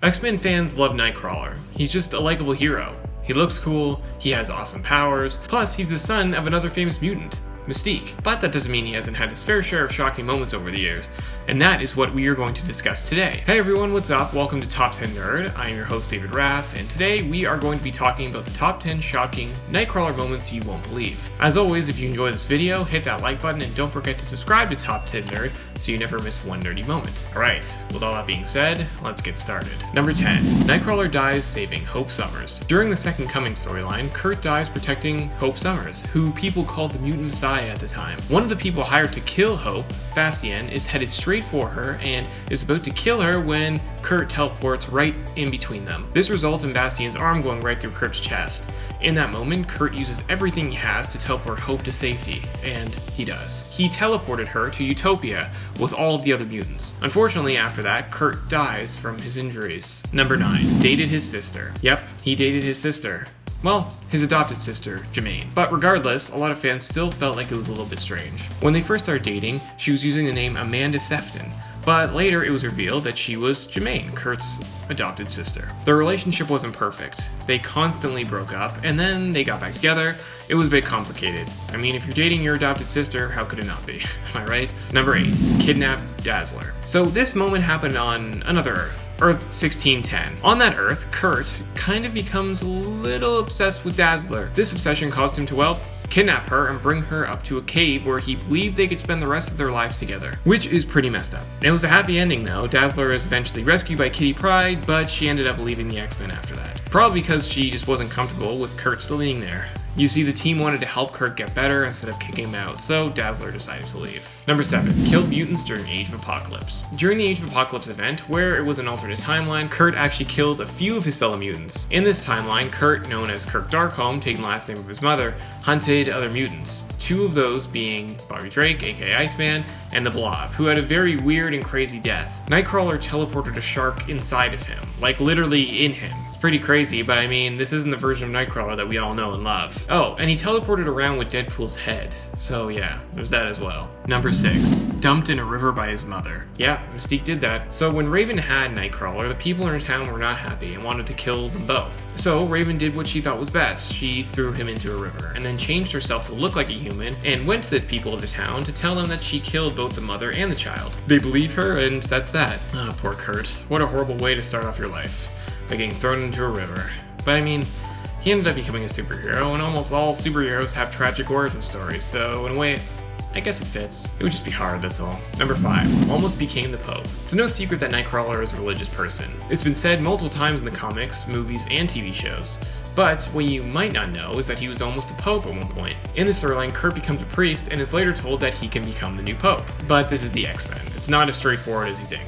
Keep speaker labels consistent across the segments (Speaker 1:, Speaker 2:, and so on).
Speaker 1: X-Men fans love Nightcrawler. He's just a likable hero. He looks cool, he has awesome powers, plus he's the son of another famous mutant, Mystique. But that doesn't mean he hasn't had his fair share of shocking moments over the years, and that is what we are going to discuss today. Hey everyone, what's up? Welcome to Top 10 Nerd. I am your host David Raff, and today we are going to be talking about the top 10 shocking Nightcrawler moments you won't believe. As always, if you enjoy this video, hit that like button and don't forget to subscribe to Top 10 Nerd so you never miss one nerdy moment. Alright, with all that being said, let's get started. Number 10. Nightcrawler dies saving Hope Summers. During the Second Coming storyline, Kurt dies protecting Hope Summers, who people called the Mutant Messiah at the time. One of the people hired to kill Hope, Bastien, is headed straight for her and is about to kill her when Kurt teleports right in between them. This results in Bastien's arm going right through Kurt's chest. In that moment, Kurt uses everything he has to teleport Hope to safety, and he does. He teleported her to Utopia with all of the other mutants. Unfortunately, after that, Kurt dies from his injuries. Number 9. Dated his sister. Yep, he dated his sister. Well, his adopted sister, Xmen. But regardless, a lot of fans still felt like it was a little bit strange. When they first started dating, she was using the name Amanda Sefton, but later it was revealed that she was Xmen, Kurt's adopted sister. Their relationship wasn't perfect. They constantly broke up, and then they got back together. It was a bit complicated. I mean, if you're dating your adopted sister, how could it not be? Am I right? Number 8. Kidnap DAZZLER. So this moment happened on another Earth. Earth 1610. On that Earth, Kurt kind of becomes a little obsessed with DAZZLER. This obsession caused him to, well, kidnap her and bring her up to a cave where he believed they could spend the rest of their lives together, which is pretty messed up. It was a happy ending though. DAZZLER is eventually rescued by Kitty Pryde, but she ended up leaving the X-Men after that. Probably because she just wasn't comfortable with Kurt still being there. You see, the team wanted to help Kurt get better instead of kicking him out, so DAZZLER decided to leave. Number 7. Killed mutants during Age of Apocalypse. During the Age of Apocalypse event, where it was an alternate timeline, Kurt actually killed a few of his fellow mutants. In this timeline, Kurt, known as Kirk Darkholme, taking the last name of his mother, hunted other mutants. 2 of those being Bobby Drake, aka Iceman, and the Blob, who had a very weird and crazy death. Nightcrawler teleported a shark inside of him, like literally in him. Pretty crazy, but I mean, this isn't the version of Nightcrawler that we all know and love. Oh, and he teleported around with Deadpool's head. So yeah, there's that as well. Number 6. Dumped in a river by his mother. Yeah, Mystique did that. So when Raven had Nightcrawler, the people in her town were not happy and wanted to kill them both. So Raven did what she thought was best. She threw him into a river and then changed herself to look like a human and went to the people of the town to tell them that she killed both the mother and the child. They believe her, and that's that. Oh, poor Kurt. What a horrible way to start off your life, by getting thrown into a river. But I mean, he ended up becoming a superhero, and almost all superheroes have tragic origin stories, so in a way, I guess it fits. It would just be hard, that's all. Number 5. Almost became the Pope. It's no secret that Nightcrawler is a religious person. It's been said multiple times in the comics, movies, and TV shows. But what you might not know is that he was almost a pope at one point. In the storyline, Kurt becomes a priest and is later told that he can become the new pope. But this is the X-Men. It's not as straightforward as you think.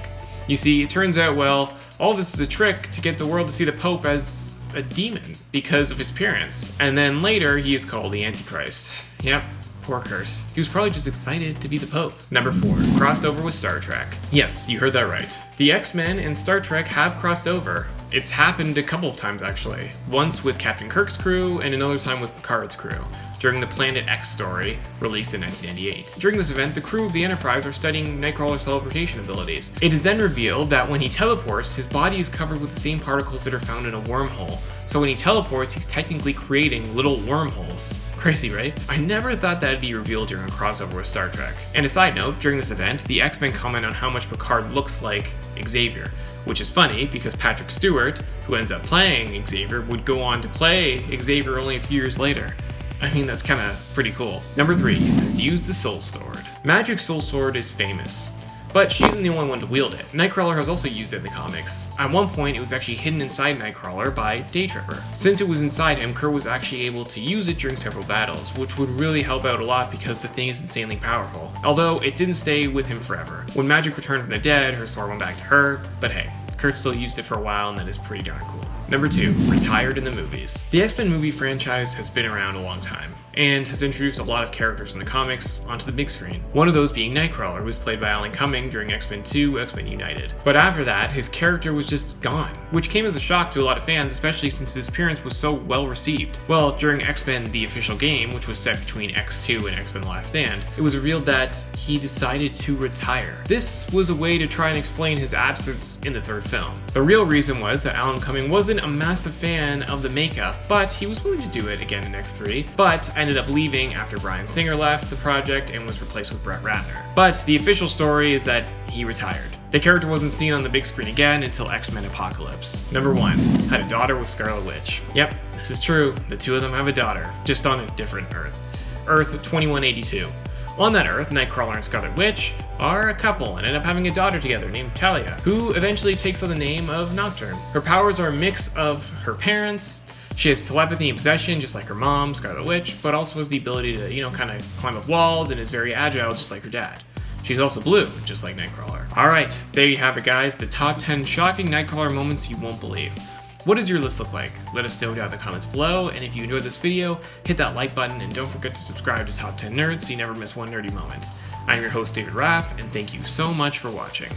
Speaker 1: You see, it turns out, well, all this is a trick to get the world to see the Pope as a demon because of his appearance. And then later, he is called the Antichrist. Yep, poor Kurt. He was probably just excited to be the Pope. Number 4. Crossed over with Star Trek. Yes, you heard that right. The X-Men and Star Trek have crossed over. It's happened a couple of times actually. Once with Captain Kirk's crew and another time with Picard's crew, during the Planet X story, released in 1998. During this event, the crew of the Enterprise are studying Nightcrawler's teleportation abilities. It is then revealed that when he teleports, his body is covered with the same particles that are found in a wormhole. So when he teleports, he's technically creating little wormholes. Crazy, right? I never thought that'd be revealed during a crossover with Star Trek. And a side note, during this event, the X-Men comment on how much Picard looks like Xavier, which is funny because Patrick Stewart, who ends up playing Xavier, would go on to play Xavier only a few years later. I mean, that's kinda pretty cool. Number 3. Has used the Soul Sword. Magic's Soul Sword is famous, but she isn't the only one to wield it. Nightcrawler has also used it in the comics. At one point, it was actually hidden inside Nightcrawler by Daytripper. Since it was inside him, Kurt was actually able to use it during several battles, which would really help out a lot because the thing is insanely powerful. Although, it didn't stay with him forever. When Magic returned from the dead, her sword went back to her, but hey, Kurt still used it for a while, and that is pretty darn cool. Number 2, retired in the movies. The X-Men movie franchise has been around a long time, and has introduced a lot of characters from the comics onto the big screen. One of those being Nightcrawler, who was played by Alan Cumming during X-Men 2, X-Men United. But after that, his character was just gone, which came as a shock to a lot of fans, especially since his appearance was so well received. Well, during X-Men the official game, which was set between X2 and X-Men The Last Stand, it was revealed that he decided to retire. This was a way to try and explain his absence in the third film. The real reason was that Alan Cumming wasn't a massive fan of the makeup, but he was willing to do it again in X3, but ended up leaving after Bryan Singer left the project and was replaced with Brett Ratner. But the official story is that he retired. The character wasn't seen on the big screen again until X-Men Apocalypse. Number 1, had a daughter with Scarlet Witch. Yep, this is true. The two of them have a daughter, just on a different Earth. Earth 2182. On that Earth, Nightcrawler and Scarlet Witch are a couple and end up having a daughter together named Talia, who eventually takes on the name of Nocturne. Her powers are a mix of her parents. She has telepathy and possession, just like her mom, Scarlet Witch, but also has the ability to, kind of climb up walls and is very agile, just like her dad. She's also blue, just like Nightcrawler. Alright, there you have it guys, the top 10 shocking Nightcrawler moments you won't believe. What does your list look like? Let us know down in the comments below, and if you enjoyed this video, hit that like button and don't forget to subscribe to Top 10 Nerds so you never miss one nerdy moment. I'm your host David Raff, and thank you so much for watching.